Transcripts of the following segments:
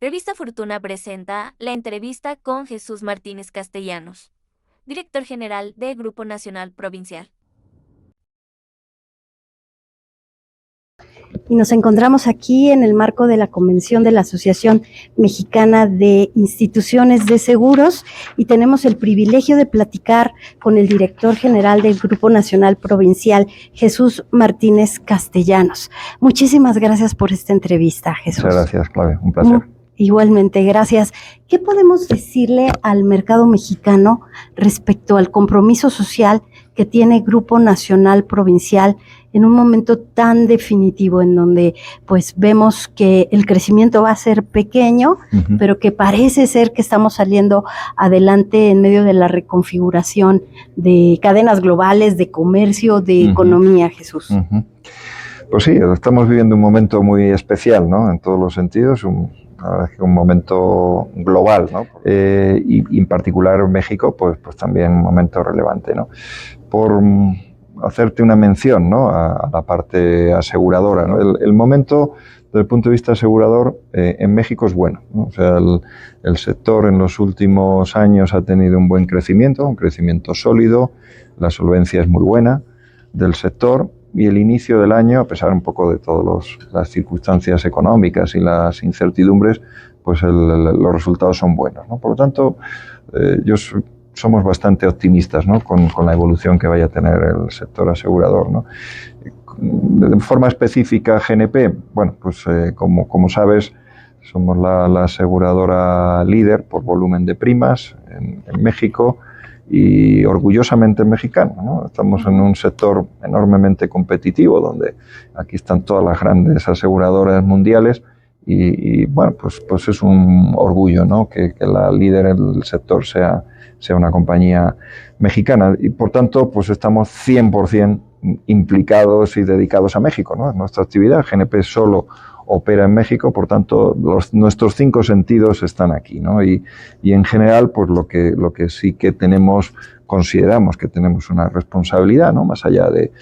Revista Fortuna presenta la entrevista con Jesús Martínez Castellanos, director general de Grupo Nacional Provincial. Y nos encontramos aquí en el marco de la convención de la Asociación Mexicana de Instituciones de Seguros y tenemos el privilegio de platicar con el director general del Grupo Nacional Provincial, Jesús Martínez Castellanos. Muchísimas gracias por esta entrevista, Jesús. Muchas gracias, Claudia, un placer. Igualmente, gracias. ¿Qué podemos decirle al mercado mexicano respecto al compromiso social que tiene Grupo Nacional Provincial en un momento tan definitivo en donde pues vemos que el crecimiento va a ser pequeño, pero que parece ser que estamos saliendo adelante en medio de la reconfiguración de cadenas globales, de comercio, de economía, Jesús? Pues sí, estamos viviendo un momento muy especial, ¿no? En todos los sentidos, un momento global, ¿no? Y en particular en México, pues también un momento relevante, ¿no? Por hacerte una mención, ¿no? a la parte aseguradora, ¿no? El momento, desde el punto de vista asegurador, en México es bueno, ¿no? O sea, el sector en los últimos años ha tenido un buen crecimiento, un crecimiento sólido, la solvencia es muy buena del sector. Y el inicio del año, a pesar un poco de todas las circunstancias económicas y las incertidumbres, pues los resultados son buenos, ¿no? Por lo tanto, somos bastante optimistas, ¿no? con la evolución que vaya a tener el sector asegurador, ¿no? De forma específica, GNP, bueno, pues como sabes, somos la aseguradora líder por volumen de primas en México, y orgullosamente mexicano, ¿no? Estamos en un sector enormemente competitivo, donde aquí están todas las grandes aseguradoras mundiales y bueno, pues es un orgullo, ¿no? que la líder del sector sea una compañía mexicana y por tanto pues estamos 100% implicados y dedicados a México, ¿no? Nuestra actividad, GNP solo opera en México, por tanto nuestros 5 sentidos están aquí, ¿no? Y en general pues lo que sí que consideramos que tenemos una responsabilidad, ¿no? Más allá de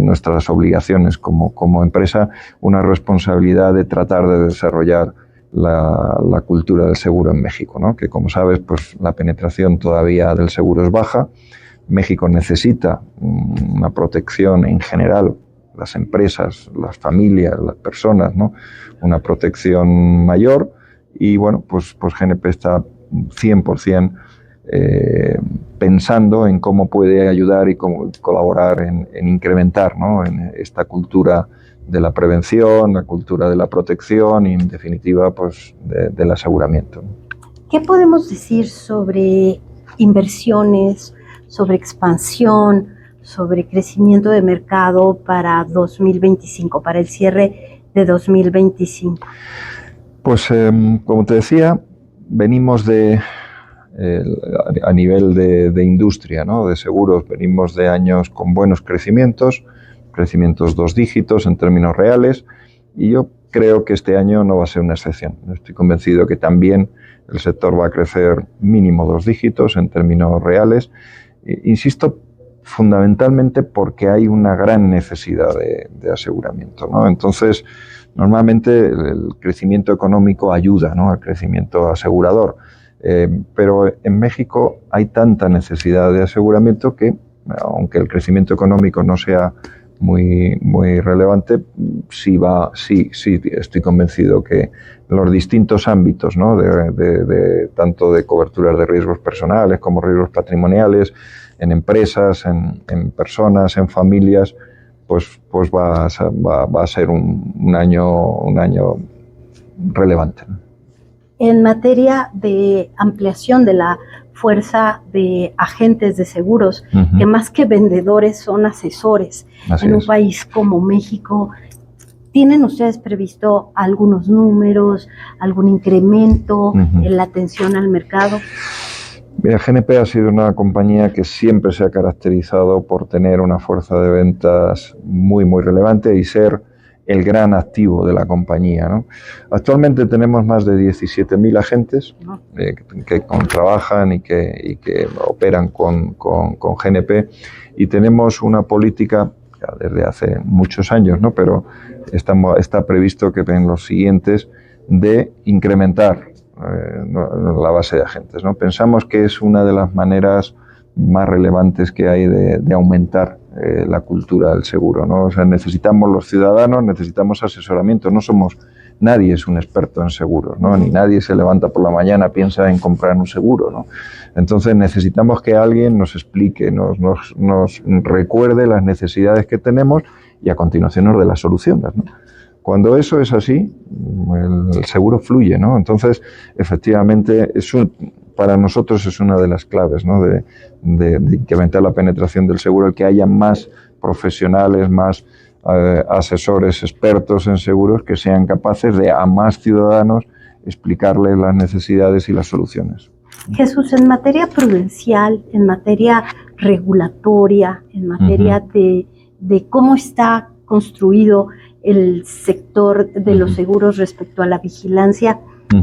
nuestras obligaciones como empresa, una responsabilidad de tratar de desarrollar la cultura del seguro en México, ¿no? Que como sabes pues la penetración todavía del seguro es baja. México necesita una protección en general, las empresas, las familias, las personas, ¿no? Una protección mayor y bueno, pues GNP está 100% pensando en cómo puede ayudar y cómo colaborar en incrementar, ¿no? En esta cultura de la prevención, la cultura de la protección y en definitiva pues del aseguramiento, ¿no? ¿Qué podemos decir sobre inversiones, sobre expansión, sobre crecimiento de mercado para 2025, para el cierre de 2025? Pues como te decía, venimos a nivel de industria, ¿no? De seguros, venimos de años con buenos crecimientos 2 dígitos en términos reales y yo creo que este año no va a ser una excepción. Estoy convencido que también el sector va a crecer mínimo 2 dígitos en términos reales. Insisto, fundamentalmente porque hay una gran necesidad de aseguramiento, ¿no? Entonces, normalmente el crecimiento económico ayuda, ¿no? Al crecimiento asegurador, pero en México hay tanta necesidad de aseguramiento que, aunque el crecimiento económico no sea muy relevante, sí estoy convencido que los distintos ámbitos, ¿no? Tanto de coberturas de riesgos personales como riesgos patrimoniales, en empresas, en personas, en familias, pues va a ser un año relevante. En materia de ampliación de la fuerza de agentes de seguros, que más que vendedores son asesores. Así en un país como México, ¿tienen ustedes previsto algunos números, algún incremento en la atención al mercado? Mira, GNP ha sido una compañía que siempre se ha caracterizado por tener una fuerza de ventas muy relevante y ser el gran activo de la compañía, ¿no? Actualmente tenemos más de 17.000 agentes que trabajan y que operan con GNP y tenemos una política desde hace muchos años, ¿no? Pero está previsto que en los siguientes de incrementar la base de agentes, ¿no? Pensamos que es una de las maneras más relevantes que hay de aumentar la cultura del seguro, ¿no? O sea, necesitamos los ciudadanos, necesitamos asesoramiento, nadie es un experto en seguros, ¿no? Ni nadie se levanta por la mañana, piensa en comprar un seguro, ¿no? Entonces necesitamos que alguien nos explique, nos recuerde las necesidades que tenemos y a continuación nos dé las soluciones, ¿no? Cuando eso es así, el seguro fluye, ¿no? Entonces, efectivamente, para nosotros es una de las claves, ¿no? de incrementar la penetración del seguro, el que haya más profesionales, más asesores expertos en seguros que sean capaces de a más ciudadanos explicarles las necesidades y las soluciones. Jesús, en materia prudencial, en materia regulatoria, en materia de cómo está construido el sector de los seguros respecto a la vigilancia,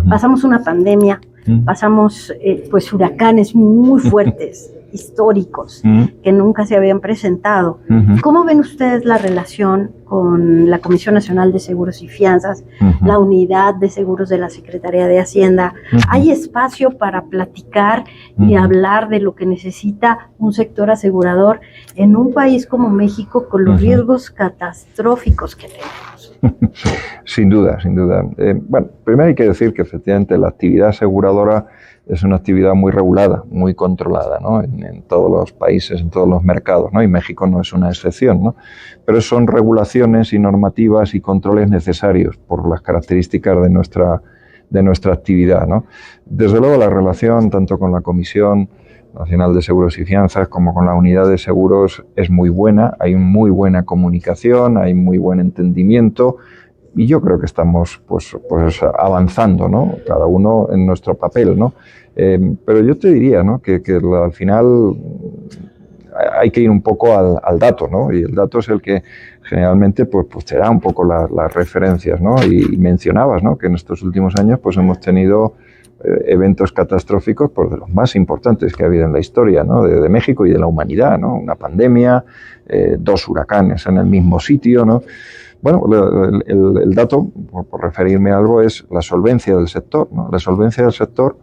pasamos una pandemia, pasamos pues huracanes muy fuertes, históricos, que nunca se habían presentado. ¿Cómo ven ustedes la relación con la Comisión Nacional de Seguros y Fianzas, la unidad de seguros de la Secretaría de Hacienda? ¿Hay espacio para platicar y hablar de lo que necesita un sector asegurador en un país como México con los riesgos catastróficos que tenemos? Sin duda, sin duda. Bueno, primero hay que decir que efectivamente la actividad aseguradora es una actividad muy regulada, muy controlada, ¿no? En todos los países, en todos los mercados, ¿no? Y México no es una excepción, ¿no? Pero son regulaciones y normativas y controles necesarios por las características de nuestra actividad, ¿no? Desde luego la relación tanto con la Comisión Nacional de Seguros y Fianzas como con la unidad de seguros es muy buena, hay muy buena comunicación, hay muy buen entendimiento y yo creo que estamos pues avanzando, ¿no? Cada uno en nuestro papel, ¿no? Pero yo te diría, ¿no? que al final hay que ir un poco al dato, ¿no? Y el dato es el que generalmente pues te da un poco las referencias, ¿no? Y mencionabas, ¿no? Que en estos últimos años pues hemos tenido eventos catastróficos pues, de los más importantes que ha habido en la historia, ¿no? de México y de la humanidad, ¿no? Una pandemia, 2 huracanes en el mismo sitio, ¿no? Bueno, el dato, por referirme a algo, es la solvencia del sector, ¿no? La solvencia del sector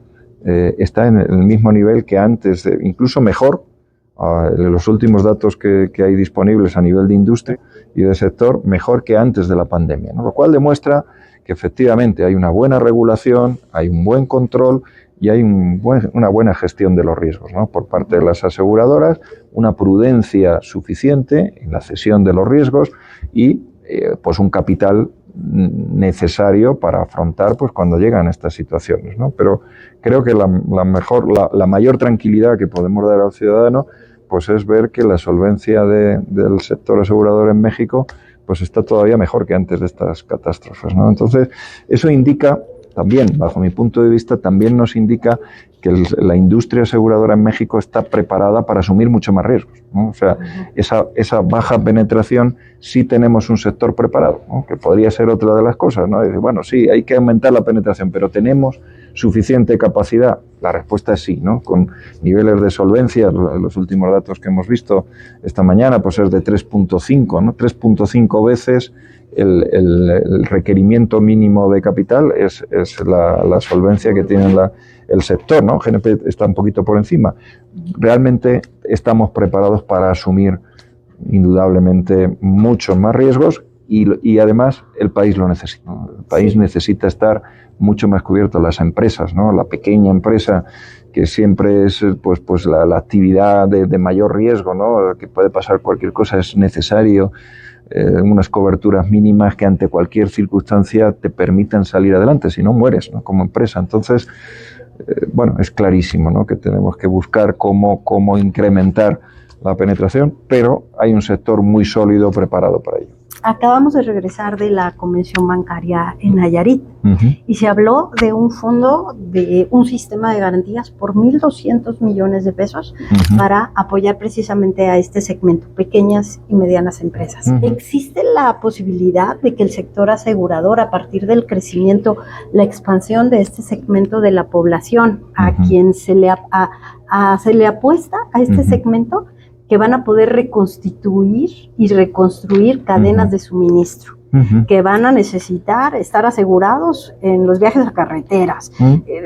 está en el mismo nivel que antes, incluso mejor. Los últimos datos que hay disponibles a nivel de industria y de sector, mejor que antes de la pandemia, ¿no? Lo cual demuestra que efectivamente hay una buena regulación, hay un buen control y hay una buena gestión de los riesgos, ¿no? Por parte de las aseguradoras, una prudencia suficiente en la cesión de los riesgos y pues un capital necesario para afrontar pues cuando llegan estas situaciones, ¿no? Pero creo que la mayor tranquilidad que podemos dar al ciudadano pues es ver que la solvencia del sector asegurador en México pues está todavía mejor que antes de estas catástrofes, ¿no? Entonces, eso indica también, bajo mi punto de vista, también nos indica que la industria aseguradora en México está preparada para asumir mucho más riesgos, ¿no? O sea, esa baja penetración sí tenemos un sector preparado, ¿no? Que podría ser otra de las cosas, ¿no? Y decir, bueno, sí, hay que aumentar la penetración, pero ¿tenemos suficiente capacidad? La respuesta es sí, ¿no? Con niveles de solvencia, los últimos datos que hemos visto esta mañana, pues es de 3.5, ¿no? 3.5 veces el requerimiento mínimo de capital es la solvencia que tiene el sector, ¿no? GNP está un poquito por encima. Realmente estamos preparados para asumir indudablemente muchos más riesgos y además el país lo necesita, ¿no? El país necesita estar mucho más cubierto, las empresas, ¿no? La pequeña empresa que siempre es pues la actividad de mayor riesgo, ¿no? Que puede pasar cualquier cosa, es necesario unas coberturas mínimas que ante cualquier circunstancia te permitan salir adelante, si no mueres, ¿no? Como empresa. Entonces, bueno, es clarísimo, ¿no? Que tenemos que buscar cómo incrementar la penetración, pero hay un sector muy sólido preparado para ello. Acabamos de regresar de la convención bancaria en Nayarit y se habló de un fondo, de un sistema de garantías por 1.200 millones de pesos para apoyar precisamente a este segmento, pequeñas y medianas empresas. ¿Existe la posibilidad de que el sector asegurador, a partir del crecimiento, la expansión de este segmento de la población, a quien se le apuesta a este segmento, que van a poder reconstituir y reconstruir cadenas de suministro? que van a necesitar estar asegurados en los viajes a carreteras,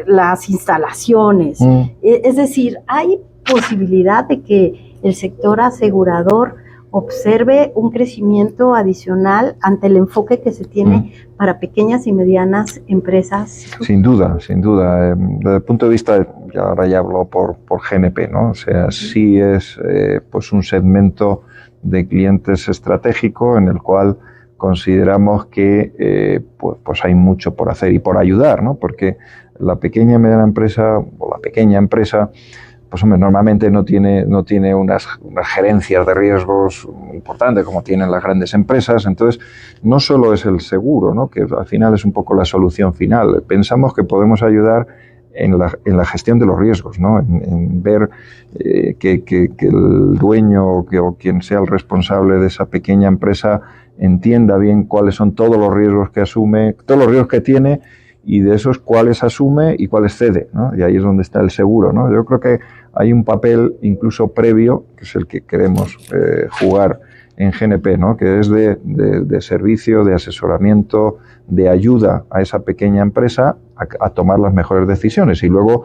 las instalaciones. Es decir, hay posibilidad de que el sector asegurador observe un crecimiento adicional ante el enfoque que se tiene para pequeñas y medianas empresas. Sin duda, sin duda. Desde el punto de vista, ahora ya hablo por GNP, ¿no? O sea, sí es pues un segmento de clientes estratégico en el cual consideramos que pues hay mucho por hacer y por ayudar, ¿no? Porque la pequeña y mediana empresa, o la pequeña empresa, pues hombre, normalmente no tiene unas gerencias de riesgos importantes como tienen las grandes empresas. Entonces, no solo es el seguro, ¿no? Que al final es un poco la solución final. Pensamos que podemos ayudar en la gestión de los riesgos, ¿no? En ver que el dueño o quien sea el responsable de esa pequeña empresa entienda bien cuáles son todos los riesgos que asume, todos los riesgos que tiene, y de esos cuáles asume y cuáles cede, ¿no? Y ahí es donde está el seguro, ¿no? Yo creo que hay un papel incluso previo, que es el que queremos jugar en GNP, ¿no? Que es de servicio, de asesoramiento, de ayuda a esa pequeña empresa a tomar las mejores decisiones. Y luego,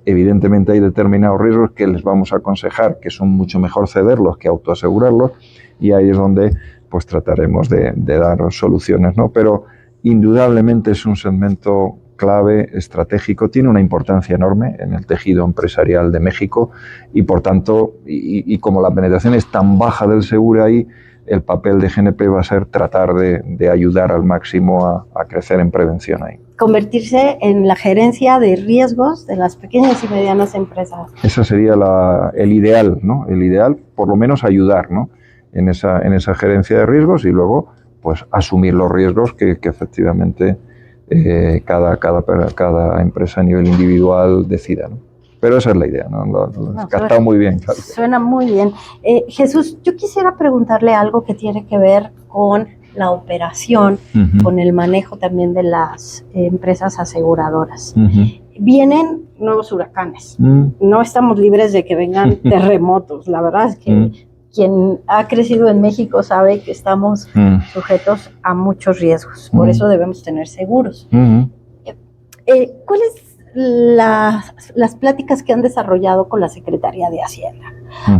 evidentemente, hay determinados riesgos que les vamos a aconsejar que son mucho mejor cederlos que autoasegurarlos, y ahí es donde pues trataremos de dar soluciones, ¿no? Pero indudablemente es un segmento clave, estratégico, tiene una importancia enorme en el tejido empresarial de México y, por tanto, y como la penetración es tan baja del seguro ahí, el papel de GNP va a ser tratar de ayudar al máximo a crecer en prevención ahí. Convertirse en la gerencia de riesgos de las pequeñas y medianas empresas. Ese sería el ideal, ¿no? El ideal, por lo menos ayudar, ¿no? En esa gerencia de riesgos y luego pues asumir los riesgos que efectivamente cada empresa a nivel individual decida, ¿no? Pero esa es la idea, ¿no? Lo has captado muy bien. Claro. Suena muy bien. Jesús, yo quisiera preguntarle algo que tiene que ver con la operación, con el manejo también de las empresas aseguradoras. Vienen nuevos huracanes. No estamos libres de que vengan terremotos. La verdad es que quien ha crecido en México sabe que estamos sujetos a muchos riesgos. Por eso debemos tener seguros. ¿Cuáles las pláticas que han desarrollado con la Secretaría de Hacienda?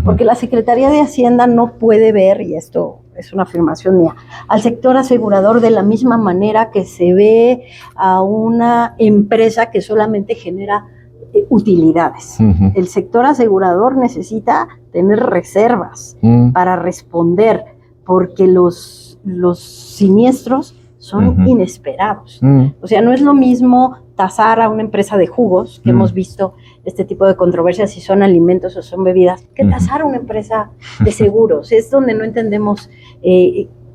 Porque la Secretaría de Hacienda no puede ver, y esto es una afirmación mía, al sector asegurador de la misma manera que se ve a una empresa que solamente genera utilidades. El sector asegurador necesita tener reservas para responder, porque los siniestros son inesperados. O sea, no es lo mismo tasar a una empresa de jugos, que hemos visto este tipo de controversias si son alimentos o son bebidas, que tasar a una empresa de seguros. Es donde no entendemos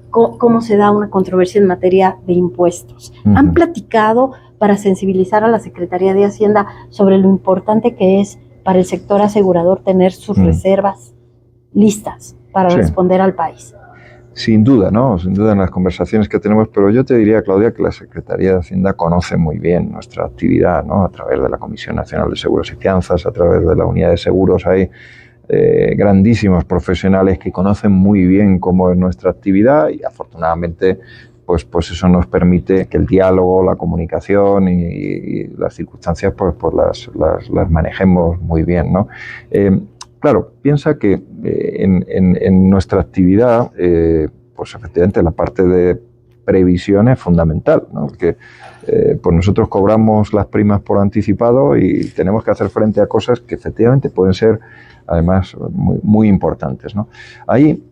cómo se da una controversia en materia de impuestos. ¿Han platicado para sensibilizar a la Secretaría de Hacienda sobre lo importante que es para el sector asegurador tener sus reservas listas para responder al país? Sin duda, ¿no? Sin duda en las conversaciones que tenemos, pero yo te diría, Claudia, que la Secretaría de Hacienda conoce muy bien nuestra actividad, ¿no? A través de la Comisión Nacional de Seguros y Fianzas, a través de la Unidad de Seguros, hay grandísimos profesionales que conocen muy bien cómo es nuestra actividad y afortunadamente pues eso nos permite que el diálogo, la comunicación y las circunstancias pues las manejemos muy bien, ¿no? Claro, piensa que en nuestra actividad, pues efectivamente la parte de previsión es fundamental, ¿no? Porque pues nosotros cobramos las primas por anticipado y tenemos que hacer frente a cosas que efectivamente pueden ser, además, muy, muy importantes, ¿no? Ahí,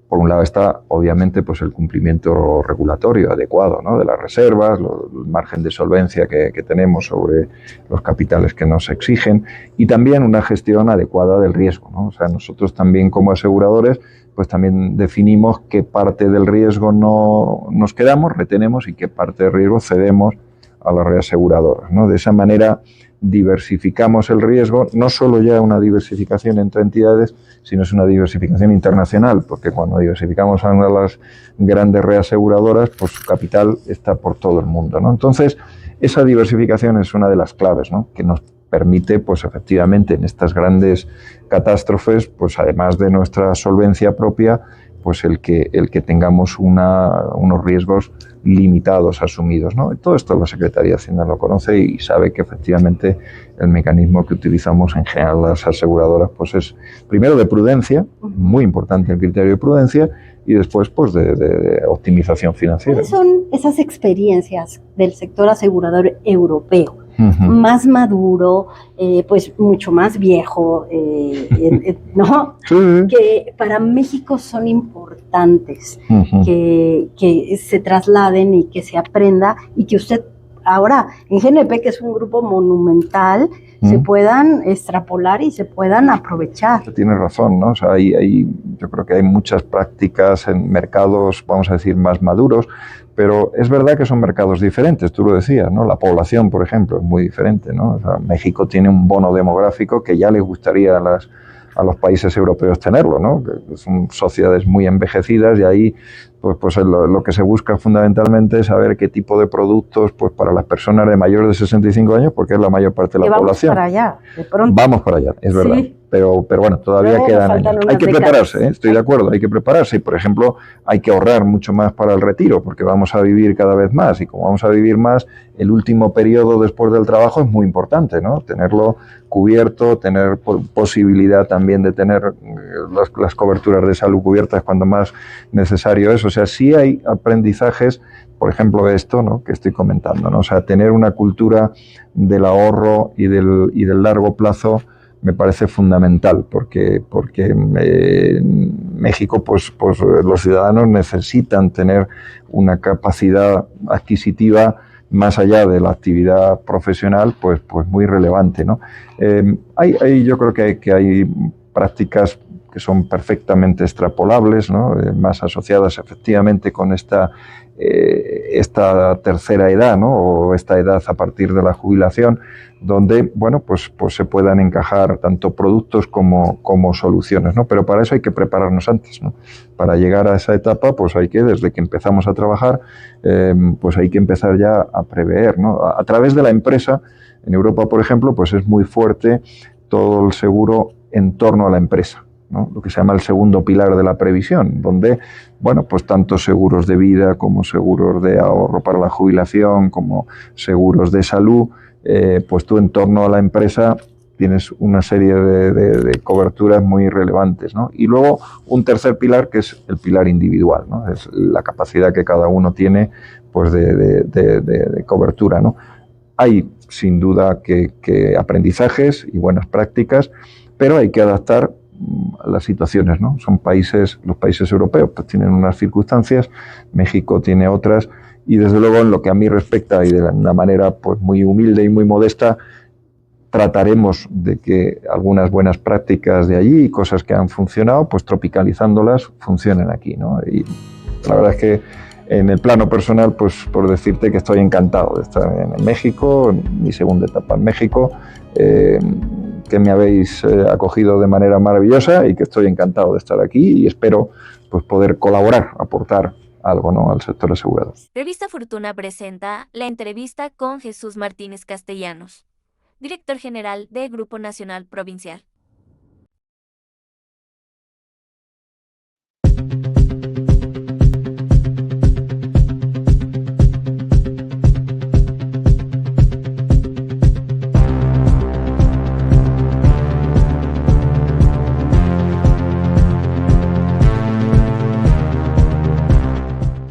por un lado, está obviamente pues el cumplimiento regulatorio adecuado, ¿no? De las reservas, el margen de solvencia que tenemos sobre los capitales que nos exigen y también una gestión adecuada del riesgo, ¿no? O sea, nosotros también como aseguradores pues también definimos qué parte del riesgo no nos quedamos, retenemos y qué parte del riesgo cedemos a las reaseguradoras, ¿no? De esa manera diversificamos el riesgo, no solo ya una diversificación entre entidades, sino es una diversificación internacional, porque cuando diversificamos a una de las grandes reaseguradoras, pues su capital está por todo el mundo, ¿no? Entonces, esa diversificación es una de las claves, ¿no? Que nos permite, pues efectivamente, en estas grandes catástrofes, pues además de nuestra solvencia propia, pues el que tengamos unos riesgos limitados asumidos, ¿no? Todo esto la Secretaría de Hacienda lo conoce y sabe que efectivamente el mecanismo que utilizamos en general las aseguradoras pues es primero de prudencia, muy importante el criterio de prudencia, y después pues de optimización financiera. ¿Cuáles son esas experiencias del sector asegurador europeo? Más maduro, pues mucho más viejo, ¿no? Sí. Que para México son importantes, que se trasladen y que se aprenda y que usted ahora en GNP, que es un grupo monumental, se puedan extrapolar y se puedan aprovechar. Tienes razón, ¿no? O sea, yo creo que hay muchas prácticas en mercados, vamos a decir, más maduros, pero es verdad que son mercados diferentes, tú lo decías, ¿no? La población, por ejemplo, es muy diferente, ¿no? O sea, México tiene un bono demográfico que ya les gustaría a los países europeos tenerlo, ¿no? Que son sociedades muy envejecidas y ahí pues lo que se busca fundamentalmente es saber qué tipo de productos pues para las personas de mayores de 65 años, porque es la mayor parte de la población. Vamos para allá, de pronto. Vamos para allá, es verdad. Sí. Pero bueno, todavía quedan años. Hay que prepararse, estoy de acuerdo, hay que prepararse. Y, por ejemplo, hay que ahorrar mucho más para el retiro, porque vamos a vivir cada vez más. Y como vamos a vivir más, el último periodo después del trabajo es muy importante, ¿no? Tenerlo cubierto, tener posibilidad también de tener las coberturas de salud cubiertas cuando más necesario es. O sea, sí hay aprendizajes, por ejemplo, esto, ¿no?, que estoy comentando, ¿no? O sea, tener una cultura del ahorro y del largo plazo me parece fundamental, porque en México pues los ciudadanos necesitan tener una capacidad adquisitiva más allá de la actividad profesional pues muy relevante, ¿no? Yo creo que hay prácticas que son perfectamente extrapolables, ¿no? Más asociadas efectivamente con esta tercera edad, ¿no? O esta edad a partir de la jubilación, donde bueno, pues se puedan encajar tanto productos como soluciones, ¿no? Pero para eso hay que prepararnos antes, ¿no? Para llegar a esa etapa, pues hay que, desde que empezamos a trabajar, pues hay que empezar ya a prever, ¿no? A través de la empresa, en Europa, por ejemplo, pues es muy fuerte todo el seguro en torno a la empresa, ¿no? Lo que se llama el segundo pilar de la previsión, donde, bueno, pues tanto seguros de vida como seguros de ahorro para la jubilación, como seguros de salud, pues tú en torno a la empresa tienes una serie de coberturas muy relevantes, ¿no? Y luego un tercer pilar, que es el pilar individual, ¿no? Es la capacidad que cada uno tiene pues de cobertura, ¿no? Hay sin duda que aprendizajes y buenas prácticas, pero hay que adaptar a las situaciones, ¿no? Los países europeos pues tienen unas circunstancias, México tiene otras, y desde luego en lo que a mí respecta y de una manera pues muy humilde y muy modesta, trataremos de que algunas buenas prácticas de allí y cosas que han funcionado, pues tropicalizándolas, funcionen aquí, ¿no? Y la verdad es que en el plano personal, pues por decirte que estoy encantado de estar en México, en mi segunda etapa en México, que me habéis acogido de manera maravillosa y que estoy encantado de estar aquí y espero pues poder colaborar, aportar algo, ¿no?, al sector asegurador. Revista Fortuna presenta la entrevista con Jesús Martínez Castellanos, director general de Grupo Nacional Provincial.